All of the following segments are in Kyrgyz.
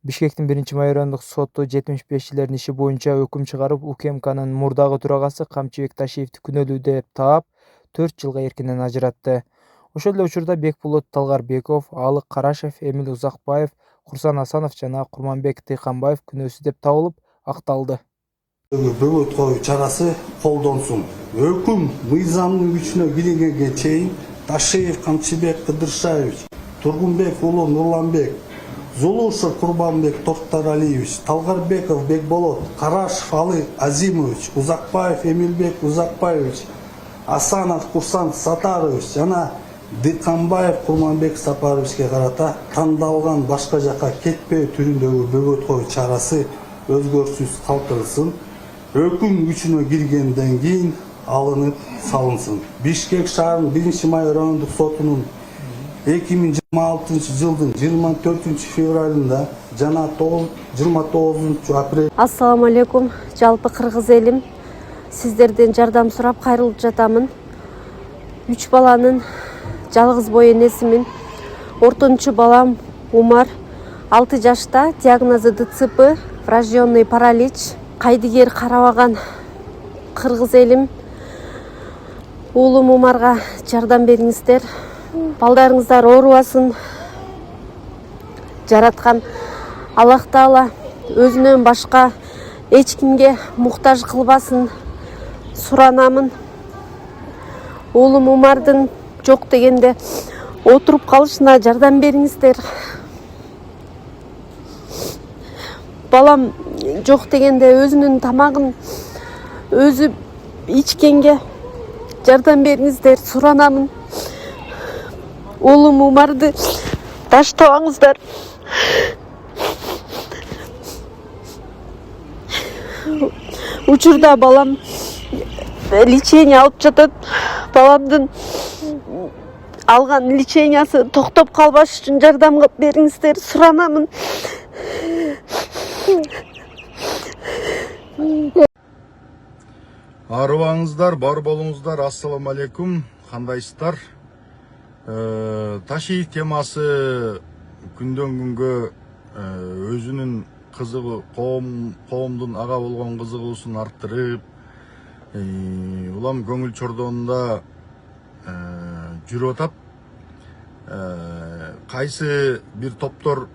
Бишкектин 1-май райондук соту 75-жилердин иши боюнча өкүм чыгарып, УКМКнын мурдагы төрагасы Камчыбек Ташиевди күнөөлүү деп таап, 4 жылга эркинен ажыратты. Ошол эле учурда Бекболот Талгарбеков, Алык Карашев, Эмил Узакбаев, Курсан Асанов жана Курманбек Тыйканбаев күнөөсүз деп табылып, акталды. Бөгөт коюу чарасы колдонсун. Өкүм мыйзамдын күчүнө киргенге чейин Ташиев Камчыбек Кыдыршаевич, Тургунбек уулу Нурланбек, Зулушев Курманбек Токтаралиевич, Талгарбеков Бекболот, Карашев Алык Азимович, Узакбаев Эмилбек Узакбаевич, Асанов Курсан Сатарович жана Дыканбаев Курманбек Сапаровичке карата тандалган башка жакка кетпөө түрүндөгү бөгөт коюу чарасы өзгөрүшсүз калтырылсын. Өкүм күчүнө киргенден кийин алынып салынсын. Бишкек шаарынын 1-май райондук сотунун 2026 жылдын 24 февралында жана 29 апрель. Ассаламу алейкум, жалпы кыргыз элим. Сиздерден жардам сурап кайрылып жатамын. 3 баланын жалгыз бой энесимин. Ортончу балам Умар 6 жашта, диагнозу ДЦП, врожденный паралич. Кайдыгер карабаган кыргыз элим. Уулум Умарга жардам бериңиздер. Балдарыңыздар оорубасын. Жараткан Аллах Таала өзүнөн башка эч кимге муктаж кылбасын суранамын. Уулум Умардын жок дегенде отуруп калышына жардам бериңиздер. Балам жок дегенде өзүнүн тамагын өзү ичкенге жардам бериңиздер, суранамын. Уулум Умарды таштабаңыздар. Учурда балам лечение алып жатат. Баламдын алган лечениясы токтоп калбаш үчүн жардам бериңиздер, суранамын. Арыбаңыздар, бар болуңуздар. Ассаламу алейкум. Кандайсыздар? Ташиев темасы күндөн күнгө өзүнүн кызыгы, коомдун ага болгон кызыгуусун арттырып, улам көңүл чордонунда жүрүп атат. Кайсы бир топтор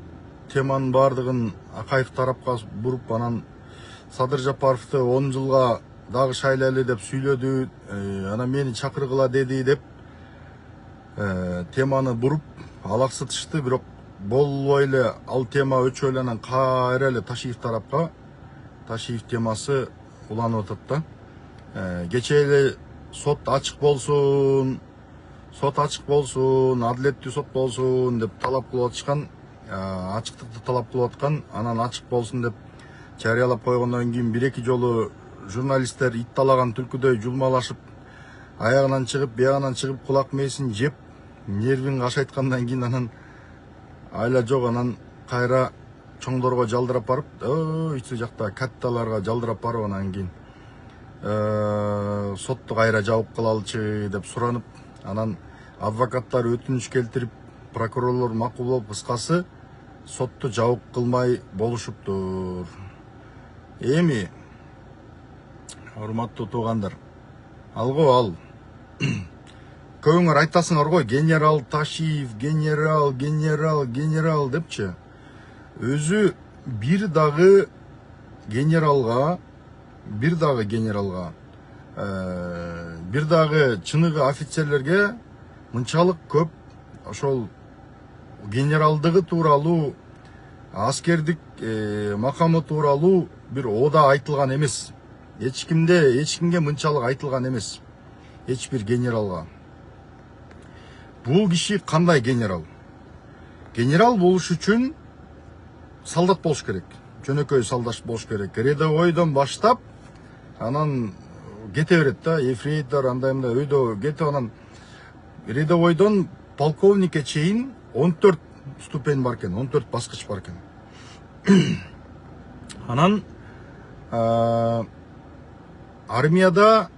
теманын бардыгын Акаев тарапка буруп, анан Садыр Жапаровду 10 жылга дагы шайлайлы деп сүйлөдү, анан мени чакыргыла деди деп теманы буруп алаксытышты. Бирок болбой эле ал тема өчө эле, анан кайра эле Ташиев тарапка Ташиев темасы уланып атат да. Кече эле сот ачык болсун, адилеттүү сот болсун деп талап кылып атышкан, ачыктыкты талап кылып аткан, анан ачык болсун деп жарыялап койгондон кийин 1-2 жолу журналисттер ит талаган түлкүдөй жулмалашып, аягынан чыгып, биягынан чыгып, кулак мээсин жеп, нервин кашайткандан кийин анан айла жок, анан кайра чоңдорго жалдырап барып, ичи жакта катталарга жалдырап барып, анан кийин сотту кайра жабык кылалычы деп суранып, анан адвокаттар өтүнүч келтирип, прокурорлор макул болуп, кыскасы сотту жабык кылмай болушуптур. Эми урматтуу туугандар, ал көбүңөр айтасыңар го, генерал Ташиев, генерал депчи. Өзү бир дагы генералга, бир дагы чыныгы офицерлерге мынчалык көп ошол генералдыгы тууралуу, аскердик макамы тууралуу бир ода айтылган эмес. Эч кимге мынчалык айтылган эмес. Эч бир генералга. Бул киши кандай генерал? Генерал болуш үчүн солдат болуш керек. Жөнөкөй солдат болуш керек. Рядовойдон баштап, анан кете берет да, ефрейтор андай мындай өйдө кетип, анан рядовойдон полковникке чейин 14 ступень бар экен, 14 баскыч бар экен. Анан армияда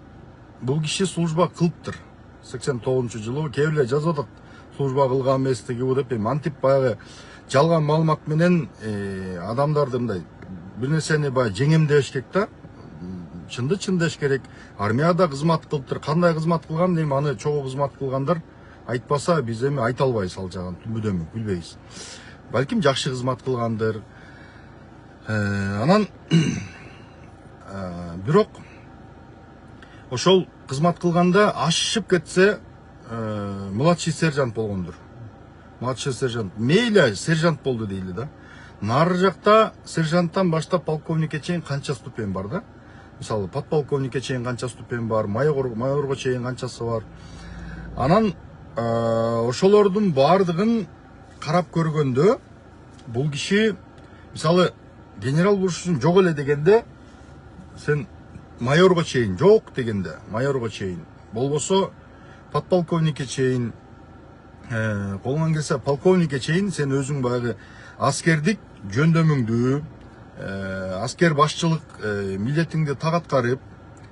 бул киши служба кылыптыр. 89-жылы кээ бирler жазып атат, служба кылган эместиги бу деп. Антип баягы жалган маалымат менен адамдарды мындай бир нерсени баягы жеңем дебеш керек да. Чынды деш керек. Армияда кызмат кылыптыр. Кандай кызмат кылган дейм, аны чогуу кызмат кылгандар айтпаса биз эми айта албайбыз ал жагын, түбүдөн билбейбиз. Балким жакшы кызмат кылгандыр. Анан бирок ошол кызмат кылганда ашышып кетсе младший сержант болгондур. Младший сержант. Мейли сержант болду дейли да. Нары жакта сержанттан баштап полковникке чейин канча ступень бар да. Мисалы подполковникке чейин канча ступень бар, майорго чейин канчасы бар. Анан ошолордун баардыгын карап көргөндө бул киши мисалы генерал болуш үчүн жок эле дегенде сен майорго чейин, жок дегенде майорго чейин, болбосо подполковникке чейин, колуңан келсе полковникке чейин сен өзүң баягы аскердик жөндөмүңдү, аскер башчылык милдетиңди так аткарып,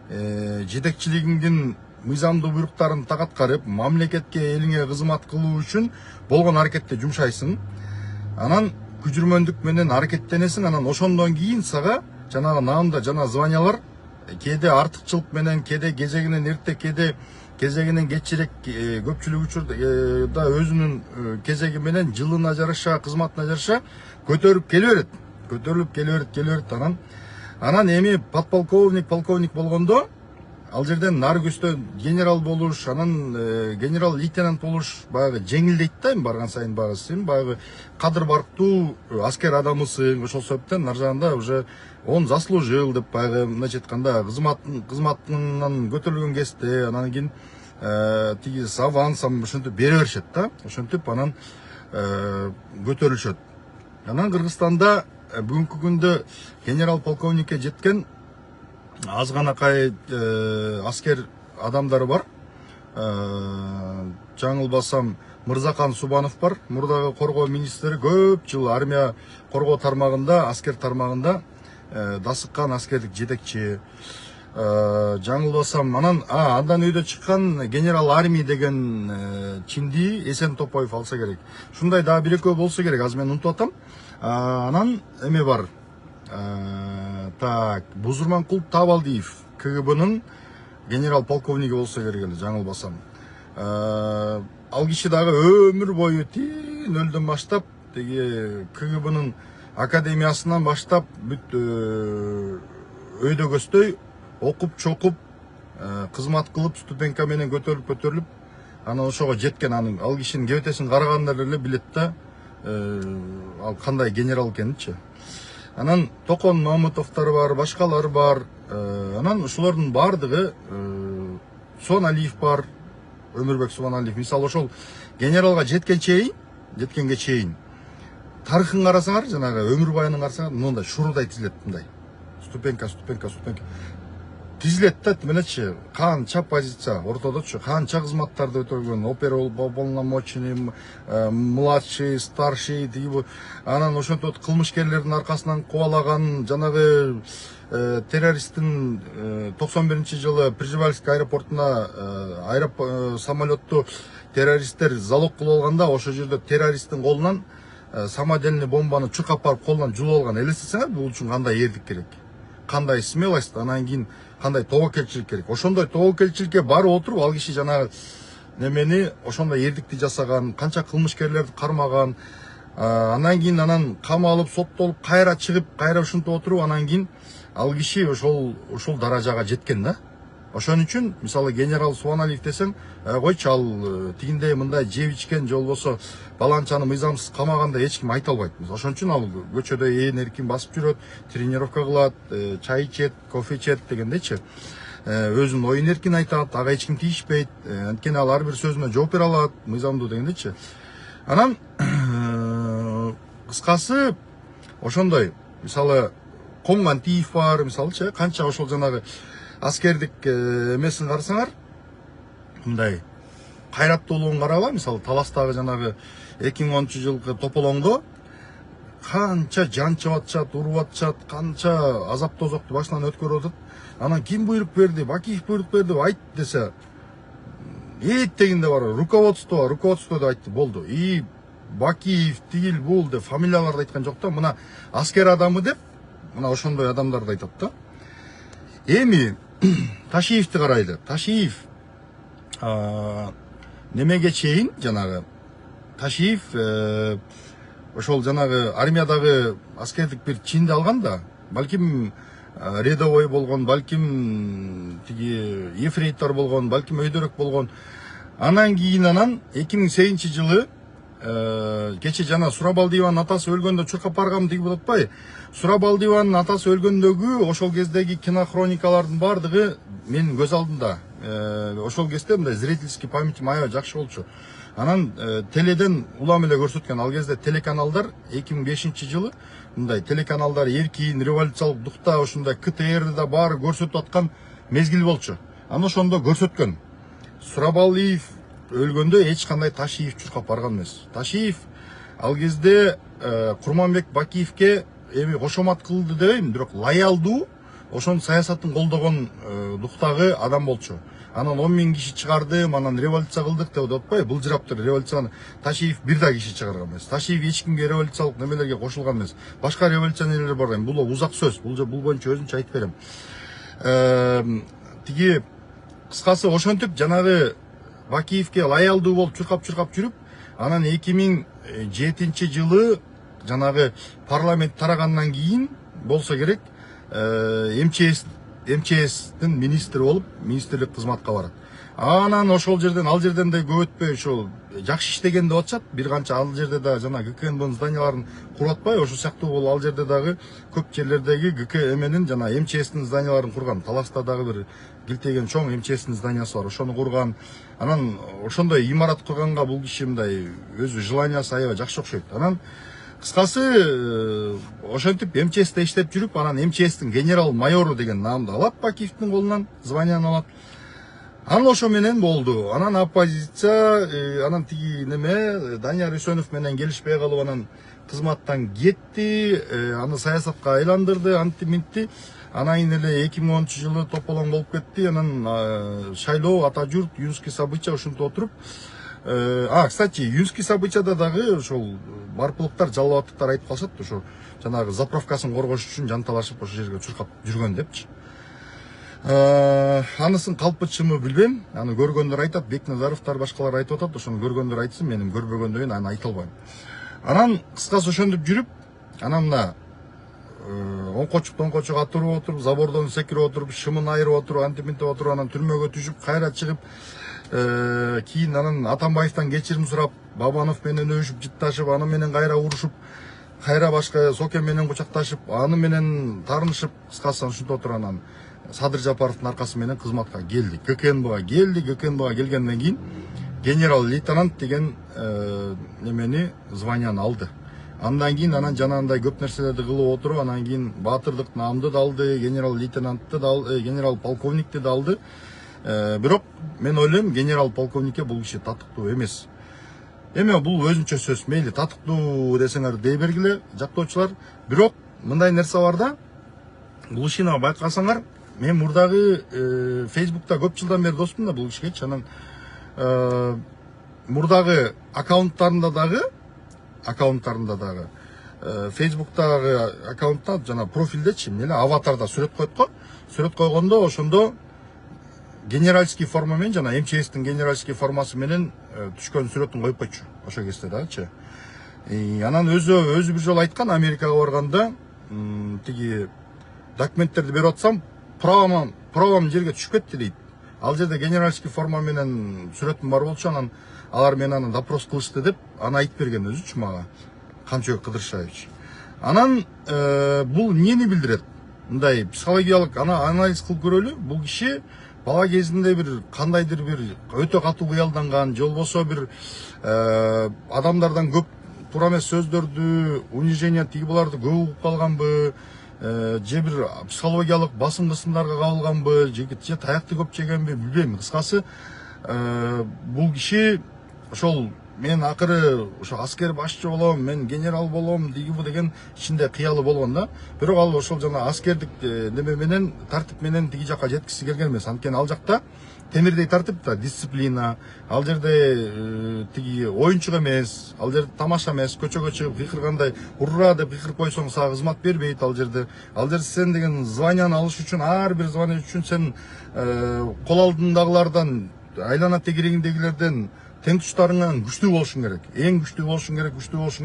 жетекчилигиңдин мыйзамдуу буйруктарын так аткарып, мамлекетке, элиңе кызмат кылуу үчүн болгон аракетте жумшайсың. Анан күчүрмөндүк менен аракеттенесиң. Анан ошондон кийин сага жанагы наамда жана званиялар кээде артыкчылык менен, кээде кезегинен эрте, кээде кезегинен кечирээк, көпчүлүк учурда өзүнүн кезеги менен жылына жараша, кызматына жараша көтөрүп келе берет. Анан эми подполковник, полковник болгондо ал жерден нары көстө генерал болуш, анан генерал лейтенант болуш баягы жеңилдейт да, барган сайын баягы сен баягы кадыр барктуу аскер адамысың. Ошол себептен ар жагында уже он заслужил деп баягы мындайча айтканда кызматынан көтөрүлгөн кезде анан кийин тиги аванс ошентип бере беришет да. Ошентип анан көтөрүлүшөт. Анан Кыргызстанда бүгүнкү күндө генерал полковникке жеткен аз ганакай аскер адамдары бар. Жаңылбасам Мырзакан Субанов бар, мурдагы коргоо министри, көп жыл армия коргоо тармагында, аскер тармагында дасыккан аскердик жетекчи. Жаңылбасам анан андан өйдө чыккан генерал армий деген чинди Эсен Топоев алса керек. Шундай дагы бир экөө болсо керек, азыр мен унутуп атам. Анан эме бар. Так, Бузурманкул Табалдиев, КГБнын генерал полковниги болсо керек эле, жаңылбасам. Ал киши дагы өмүр бою өлдөн баштап, теги КГБнын академиясынан баштап бүт өйдө көздөй окуп чокуп, кызмат кылып, ступенька менен көтөрүлүп, анан ошого жеткен. Ал кишинин кебетесин карагандар эле билет да, ал кандай генерал экенинчи. Анан Токон Мамытовтар бар, башкалар бар. Анан ошолордун баардыгы, Субаналиев бар, Өмүрбек Субаналиев. Мисалы ошол генералга жеткенге чейин тарыхын карасаңар, жанагы өмүр баянын карасаңар, мындай шурудай тизилет, мындай. Ступенька тизилет да, менечи канча позиция ортодочу, канча кызматтарды өтөгөн, оперуполномоченный, младший, старший дейби. Анан ошентип кылмышкерлердин аркасынан кубалаган, жанагы террористтин 91-жылы Пржевальский аэропортуна самолетту террористтер залог кылып алганда, ошол жерде террористтин колунан самодельный бомбаны чуркап барып колунан жулуп алган. Элестесеңер, бул үчүн кандай эрдик керек, кандай смелость, анан кийин кандай тобокелчилик керек. Ошондой тобокелчиликке барып отуруп, ал киши жанагы немени, ошондой эрдикти жасаган, канча кылмышкерлерди кармаган. Анан кийин камалып, соттолуп, кайра чыгып, кайра ушинтип отуруп, анан кийин ал киши ошол даражага жеткен да. Ошон үчүн мисалы генерал Субаналиев десең, койчу ал тигиндей мындай жеп ичкен, же болбосо баланчаны мыйзамсыз камаганда эч ким айта албайт. Ошон үчүн ал көчөдө эркин басып жүрөт, тренировка кылат, чай ичет, кофе ичет дегендейчи. Өзүнүн оюн эркин айтат, ага эч ким тийишпейт. Анткени ал ар бир сөзүнө жооп бере алат, мыйзамдуу дегендейчи. Анан кыскасы ошондой, мисалы Комгантиев бар, мисалычы, канча ошол жанагы аскердик эмесин карасаңар, мындай кайраттуулугун караба. Мисалы Таластагы жанагы 2010-жылкы тополоңдо канча жан чыгып атышат, уруп атышат, канча азап тозокту башынан өткөрүп атат. Анан ким буйрук берди, Бакиев буйрук берди, айт десе, дегенде бар, руководство деп айтты, болду. Бакиев, тигил, бул деп фамилияларды айткан жок да, мына аскер адамы деп, мына ошондой адамдарды айтат да. Эми Ташиевди карайлы. Ташиев немеге чейин жанагы Ташиев ошол жанагы армиядагы аскердик бир чинди алган да, балким рядовой болгон, балким тиги ефрейтор болгон, балким өйдөрөк болгон. Анан кийин 2008-жылы кече жана Сурабалдиеванын атасы өлгөндө чуркап баргам деги болуп атпайбы? Сурабалдиеванын атасы өлгөндөгү ошол кездеги кинохроникалардын бардыгы менин көз алдымда. Ошол кезде мындай зрительский памятим аябай жакшы болчу. Анан теледен улам эле көрсөткөн. Ал кезде телеканалдар 2005-жылы мындай телеканалдар эркин, революциялык духта ушундай КТР да баары көрсөтүп аткан мезгил болчу. Аны ошондо көрсөткөн. Сурабалдиев өлгөндө эч кандай Ташиев чуркап барган эмес. Ташиев ал кезде Курманбек Бакиевке эми кошомат кылды дебейм, бирок лоялдуу, ошонун саясатын колдогон дуктагы адам болчу. Анан 10 000 киши чыгарды, анан революция кылдык деп атпайбы? Былжыраптыр революцияны. Ташиев бир да киши чыгарган эмес. Ташиев эч кимге революциялык немелерге кошулган эмес. Башка революционерлер бар. Бул узак сөз. Бул боюнча өзүнчө айтып берем. Тиги кыскасы ошентип жанагы Бакиевке лоялдуу болуп чуркап жүрүп, анан 2007-жылы жанагы парламент тарагандан кийин болсо керек, МЧСтин министри болуп, министрлик кызматка барат. Анан ошол жерден, ал жерден да көп өтпөй ошол жакшы иштеген деп атышат. Бир канча ал жерде да жана ГКНБнын зданияларын куруп атпайбы? Ошол сыяктуу болуп ал жерде дагы көп жерлердеги ГКМнин жана МЧСтин зданияларын курган. Таласта дагы бир килтеген чоң МЧСтин зданиясы бар. Ошону курган. Анан ошондой имарат курганга бул киши мындай өзү желаниясы аябай жакшы окшойт. Анан кыскасы ошентип МЧСте иштеп жүрүп, анан МЧСтин генерал майору деген наамды алат, Бакиевдин колунан званияны алат. Анан ошо менен болду. Анан оппозиция, анан тиги неме Данияр Үсөнов менен келишпей калып, анан кызматтан кетти, аны саясатка айландырды, антиминтти. Анан эле 2010-жылы тополоң болуп кетти. Анан шайлоо, ата журт, юнский события ушинтип отуруп. Кстати, юнский событияда дагы ошол барпылыктар, жалалаттыктар айтып калышат, ошо жанагы заправкасын коргош үчүн жанталашып ошол жерге чуркап жүргөн депчи. Анысын калпычымы билбейм. Аны көргөндөр айтат, Бекназаровтар башкалар айтып атат, ошону көргөндөр айтсын, менин көрбөгөндөн кийин аны айта албайм. Анан кыскасы ошентип жүрүп, анан мына оңкочук отуруп, забордон секирип отуруп, шымын айырып отуруп, антиминтип отуруп, анан түрмөгө түшүп, кайра чыгып, кийин анан Атамбаевтан кечирим сурап, Бабанов менен өбүшүп, жытташып, аны менен кайра урушуп, кайра башка Сокен менен кучакташып, аны менен таарынышып, кыскасы ушинтип отуруп, анан Садыр Жапаровдун аркасы менен кызматка келди. ГКНБга келди. ГКНБга келгенден кийин генерал лейтенант деген немени званияны алды. Андан кийин анан жанагындай көп нерселерди кылып отуруп, анан кийин баатырдык наамды да алды, генерал лейтенантты да алды, генерал полковникти да алды. Бирок мен ойлойм, генерал полковникке бул киши татыктуу эмес. Эми бул өзүнчө сөз, мейли татыктуу десеңер дей бергиле, жактоочулар. Бирок мындай нерсе бар да, бул кишини байкасаңар, мен мурдагы Facebook'та көп жылдан бери доспун да бул кишиге. Анан мурдагы аккаунттарында дагы Facebook'тагы аккаунтта жана профилдечи эмне аватарда сүрөт коет го. Сүрөт койгондо ошондо генеральский форма менен жана МЧСтин генеральский формасы менен түшкөн сүрөтүн коюп койчу. Ошо кезде дагычы. Анан өзү бир жолу айткан, Америкага барганда тиги документтерди берип атсам, правам жерге түшүп кетти дейт. Ал жерде генеральский форма менен сүрөтүм бар болчу, анан алар мени аны допрос кылышты деп аны айтып берген өзүчү мага, Камчыбек Кыдыршаевич. Анан бул эмнени билдирет? Мындай психологиялык анализ кылып көрөлү. Бул киши бала кезинде бир кандайдыр бир өтө катуу кыялданган, же болбосо бир адамдардан көп туура эмес сөздөрдү, унижение тиги буларды көп угуп калганбы, же бир психологиялык басым кысымдарга кабылганбы, же таякты көп жегенби билбейм. Кыскасы бул киши ошол мен акыры ошо аскер башчы болом, мен генерал болом деген ичинде кыялы болгон да. Бирок ал ошол жана аскердик неме менен, тартип менен тиги жака жеткиси келген эмес. Анткени ал жакта темирдей тартип да, дисциплина, ал жерде тиги оюнчук эмес, ал жерде тамаша эмес, көчөгө чыгып кыйкыргандай ура деп кыйкырып койсоң сага кызмат бербейт ал жерде. Ал жерде сен деген званияны алыш үчүн, ар бир звания үчүн сен кол алдындагылардан, айлана тегерегиндегилерден тең туштарыңан күчтүү болушуң керек. Эң күчтүү болушуң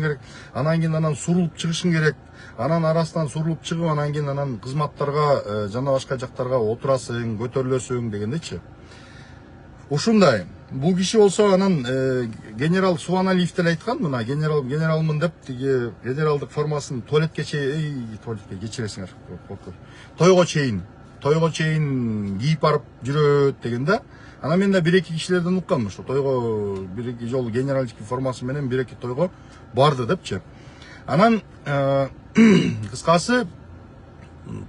керек, Анан кийин анан сурулуп чыгышың керек. Анан арасынан сурулуп чыгып, анан кийин анан кызматтарга жана башка жактарга отурасың, көтөрүлөсүң дегендечи. Ушундай. Бул киши болсо анан генерал Субаналиев деле айткан, мына генералмын деп тиги генералдык формасын туалетке кечиресиңер. Тойго чейин кийип барып жүрөт деген да. Анан мен да бир-эки кишилерден уккам, ошо тойго бир-эки жолу генералдык формасы менен бир-эки тойго барды депчи. Анан кыскасы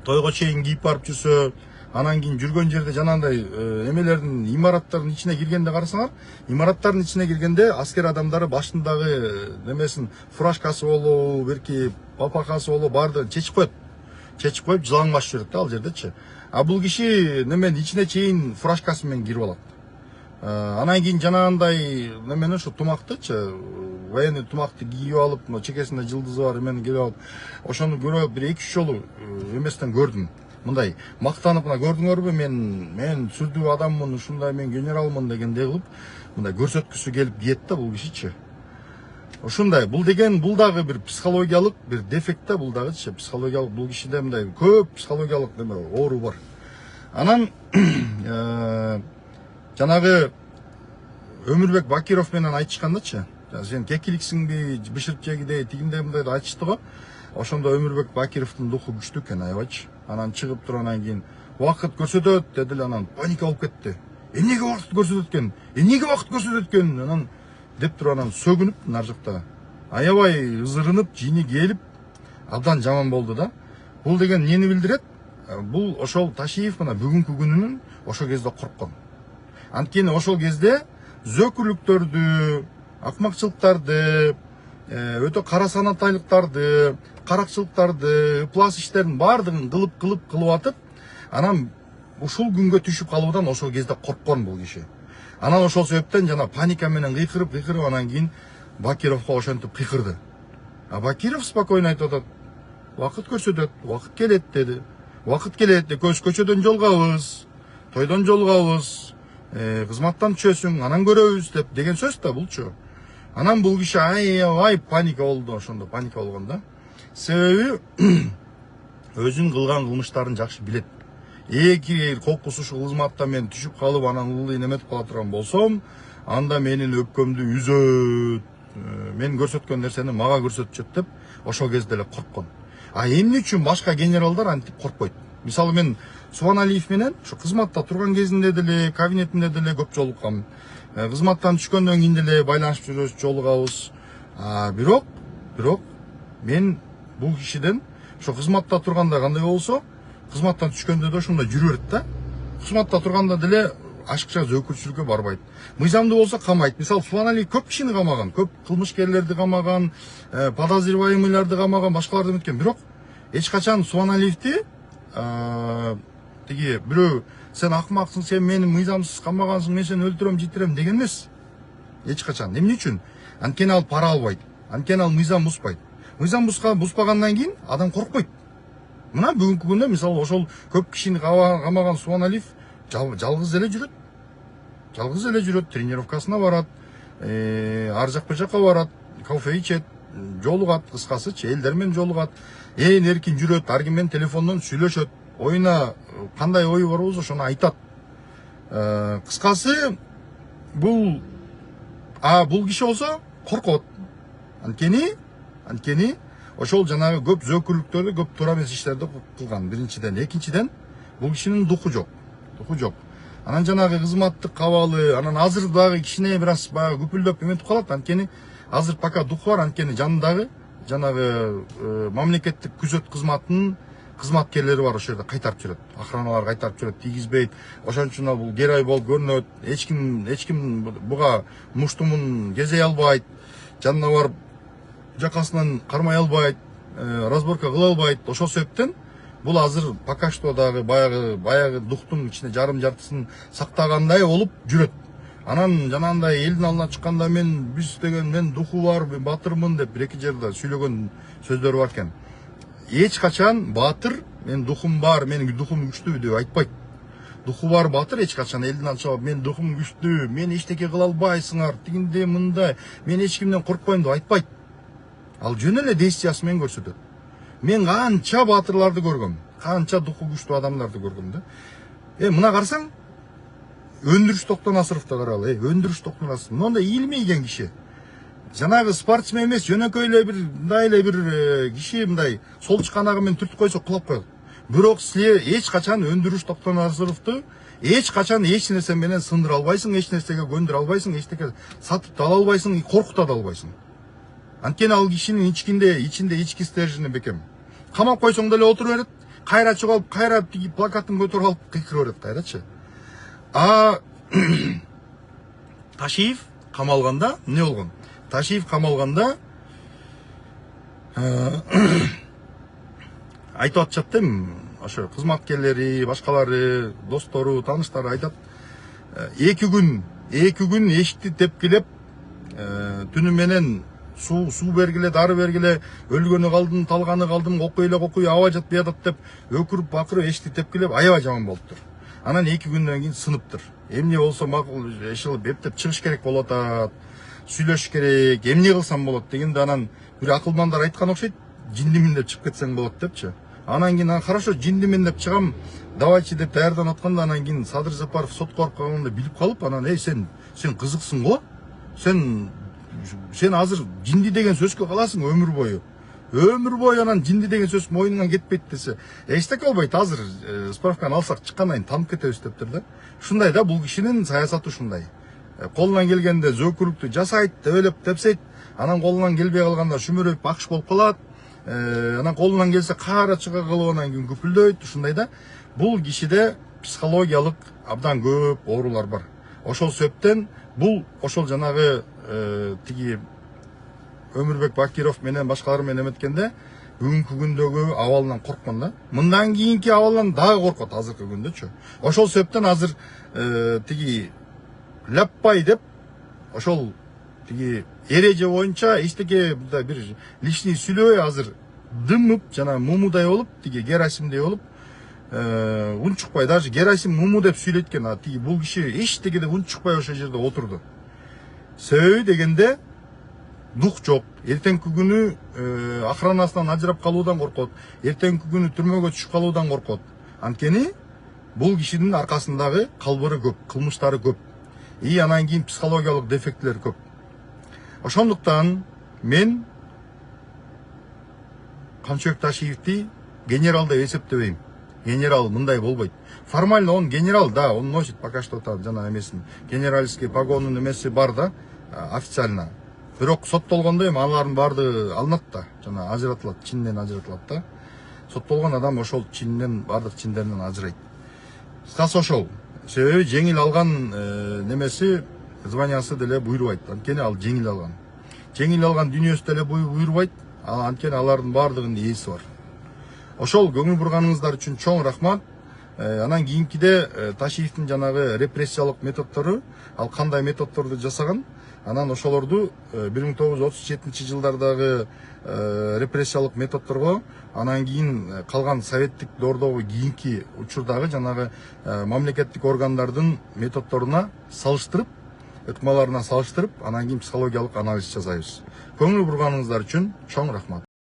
тойго чейин кийип барып жүрсө, анан кийин жүргөн жерде жанагындай эмелердин, имараттардын ичине киргенде карасаңар, имараттардын ичине киргенде аскер адамдары башындагы немесин, фуражкасы болобу, берки папахасы болобу, баардыгын чечип коет. Чечип коюп жылаңбаш жүрөт да ал жердечи. А бул киши немен ичине чейин фуражкасы менен кирип алат. Анан кийин жанагындай немени ушу тумактычы, военный тумакты кийип алып, чекесинде жылдызы бар эмени кирип алып, ошону көрүп бир 2-3 жолу эместен көрдүм. Мындай мактанып, мына көрдүңөрбү, мен сүрдүү адаммын, ушундай мен генералмын дегендей кылып, мындай көрсөткүсү келип киет да бул кишичи. Ушундай, бул деген бул дагы бир психологиялык бир дефект да, бул дагычы психологиялык, бул кишиде мындай көп психологиялык неме оору бар. Анан жанагы Өмүрбек Бакиров менен айтышкандачы, сен кекиликсиңби, бышырып жегидей, тигиндей мындай да айтышты го. Ошондо Өмүрбек Бакировдун духу күчтүү экен, аябайчы. Анан чыгып тургандан кийин убакыт көрсөтөт дедил, анан паника болуп кетти. Эмнеге убакыт көрсөтөт экен? Анан деп туруп анан сөгүнүп нар жакта аябай ызырынып, жини келип, абдан жаман болду да. Бул деген нени билдирет? Бул ошол Ташиев мына бүгүнкү күнүнүн ошол кезде корккон. Анткени ошол кезде зөкүрлүктөрдү, акмакчылыктарды, өтө кара санатайлыктарды, каракчылыктарды, ыплас иштердин баардыгын кылып атып, анан ушул күнгө түшүп калуудан ошол кезде корккон бул киши. Анан ошол себептен жана паника менен кыйкырып, анан кийин Бакировго ошентип кыйкырды. А Бакиров спокойно айтып атат. Убакыт көрсөтөт, убакыт келет деди. Убакыт келет, көчөдөн жолугабыз, тойдон жолугабыз, кызматтан түшөсүң, анан көрөбүз деп деген сөз да булчу. Анан бул киши аябай паника болду, ошондо паника болгон да. Себеби өзүн кылган кылмыштарын жакшы билет. Эгер кокус ушул кызматта мен түшүп калып, анан ылдый неметип кала турган болсом, анда менин өпкөмдү үзөт, мен көрсөткөн нерсени мага көрсөтчүт деп ошол кезде эле корккон. А эмне үчүн башка генералдар антип коркпойт? Мисалы мен Субаналиев менен ушу кызматта турган кезинде деле, кабинетинде деле көп жолуккам. Кызматтан түшкөндөн кийин деле байланышып жүрөбүз, жолугабыз. Бирок мен бул кишиден ошо кызматта турганда кандай болсо, кызматтан түшкөндө да ошондой жүрө берет да. Кызматта турганда деле ашыкча зөөкүрчүлүккө барбайт. Мыйзамдуу болсо камайт. Мисалы Субаналиев көп кишини камаган, көп кылмышкерлерди камаган, подозреваемыйларды камаган, башкаларды эметкен. Бирок эч качан Субаналиевди тиги бирөө сен акмаксың, сен мени мыйзамсыз камагансың, мен сени өлтүрөм, житирем деген эмес. Эч качан. Эмне үчүн? Анткени ал пара албайт. Анткени ал мыйзам бузбайт. Мыйзам бузбагандан кийин адам коркпойт. Мына бүгүнкү күндө мисалы ошол көп кишини камаган Субаналиев жалгыз эле жүрөт, тренировкасына барат, ар жак бир жакка барат, кофе ичет, жолугат, кыскасычы элдер менен жолугат, эркин жүрөт, ар ким менен телефондон сүйлөшөт, оюна кандай ою бар болсо ошону айтат. Кыскасы бул киши болсо коркот. Анткени ошол жанагы көп зөөкүрлүктөрдү, көп туура эмес иштерди кылган. Биринчиден, экинчиден бул кишинин духу жок. Анан жанагы кызматтык кабалы, анан азыр дагы кичине бир аз баягы күпүлдөп эметип калат. Анткени азыр пока духу бар, анткени жанындагы жанагы мамлекеттик күзөт кызматынын кызматкерлери бар, ошол жерде кайтарып жүрөт, охраналар кайтарып жүрөт, тийгизбейт. Ошон үчүн бул герой болуп көрүнөт. Эч ким буга муштумун кезей албайт, жанына барып жакасынан кармай албайт, разборка кыла албайт. Ошол себептен бул азыр пока что дагы баягы дуктун ичинде жарым жартысын сактагандай болуп жүрөт. Анан жанагындай элдин алдына чыкканда мен духу бар, мен батырмын деп бир-эки жерде сүйлөгөн сөздөрү бар экен. Эч качан батыр мен духум бар, менин духум күчтүү деп айтпайт. Духу бар батыр эч качан элдин алдына чыгып мен духум күчтүү, мен эчтеке кыла албайсыңар, тигинде мындай, мен эч кимден коркпойм деп айтпайт. Ал жөн эле действиясы менен көрсөтөт. Мен канча батырларды көргөм, канча духу күчтүү адамдарды көргөм да. Мына карасаң, Өндүрүш Токтонасыровду каралы, Өндүрүш Токтонасыров. Монда ийилмейген киши. Жанагы спортсмен эмес, жөнөкөй эле бир киши мындай солчу канагы менен түртүп койсо кулап коет. Бирок силер эч качан Өндүрүш Токтонасыровду эч качан эч нерсе менен сындыра албайсың, эч нерсеге көндүрө албайсың, эчтеке сатып ала албайсың, коркута да албайсың. Анткени ал кишинин ичинде ички стержини бекем. Камап койсоң деле отура берет, кайра чыгып алып, кайра тиги плакатын көтөрүп алып кыйкыра берет кайрачы. Ташиев камалганда эмне болгон? Ташиев камалганда айтып атышат да, ошо кызматкерлери, башкалары, достору, тааныштары айтат. 2 күн эшикти тепкилеп, түнү менен суу бергиле, дары бергиле, өлгөнү калдым, талганы калдым, кокуй аба жатпай атат деп өкүрүп бакырып эшикти тепкилеп аябай жаман болуптур. Анан 2 күндөн кийин сыныптыр. Эмне болсо макул эшилип эптеп чыгыш керек болот атат. Сүйлөш керек, эмне кылсам болот дегенде анан бир акылмандар айткан окшойт, жиндимин деп чыгып кетсең болот депчи. Анан кийин хорошо жиндимин деп чыгам, давайчы деп даярданып атканда анан кийин Садыр Жапаров сотко барып калганда билип калып, анан сен кызыксың го? Сен азыр жинди деген сөзгө каласың өмүр бою. Өмүр бою анан жинди деген сөз мойнуңан кетпейт десе, эчтеке болбойт. Азыр справканы алсак чыккандан кийин танып кетебиз дептир да. Ушундай да, бул кишинин саясаты ушундай. Колунан келгенде зөөкүрүктү жасайт, төбөлөп тепсейт, анан колунан келбей калганда шүмөрөйүп бакыш болуп калат. Анан колунан келсе кара чыга кылып анан кийин күпүлдөйт, ушундай да. Бул кишиде психологиялык абдан көп оорулар бар. Ошол себептен бул ошол жанагы тиги Өмүрбек Бакиров менен башкалар менен эметкенде бүгүнкү күндөгү абалынан корккон да. Мындан кийинки абалдан дагы коркот азыркы күндөчү. Ошол себептен азыр тиги ляппай деп ошол тиги эреже боюнча эчтеке бир лишний сүйлөбөй азыр дымып жана мумудай болуп, тиги Герасимдей болуп, унчукпай, даже Герасим муму деп сүйлөйт экен, тиги бул киши эчтеке деп унчукпай ошол жерде отурду. Себеби дегенде дух жок. Эртеңки күнү охранасынан ажырап калуудан коркот. Эртеңки күнү түрмөгө түшүп калуудан коркот. Анткени бул кишинин аркасындагы калбыры көп, кылмыштары көп. Анан кийин психологиялык дефектилер көп. Ошондуктан мен Камчыбек Ташиевди генерал деп эсептебейм. Генерал мындай болбойт. Формально он генерал, да, он носит пока что жана эмесин. Генеральский погонун эмеси бар да, официально. Бирок соттолгондо эми алардын баардыгы алынат да, жана ажыратылат, чинден ажыратылат да. Соттолгон адам ошол чинден, баардык чиндеринен ажырайт. Кыскасы ошол. Себеби жеңил алган немеси, званиясы деле буйрубайт. Анткени ал жеңил алган. Жеңил алган дүйнөсү деле буйрубайт. Анткени алардын баардыгынын ээси бар. Ошол көңүл бурганыңыздар үчүн чоң рахмат. Анан кийинкиде Ташиевдин жанагы репрессиялык методдору, ал кандай методдорду жасаган, анан ошолорду 1937-жылдардагы репрессиялык методдорго, анан кийин калган советтик доордогу кийинки учурдагы жанагы мамлекеттик органдардын методдоруна салыштырып, өкмаларына салыштырып, анан кийин психологиялык анализ жасайбыз. Көңүл бурганыңыздар үчүн чоң рахмат.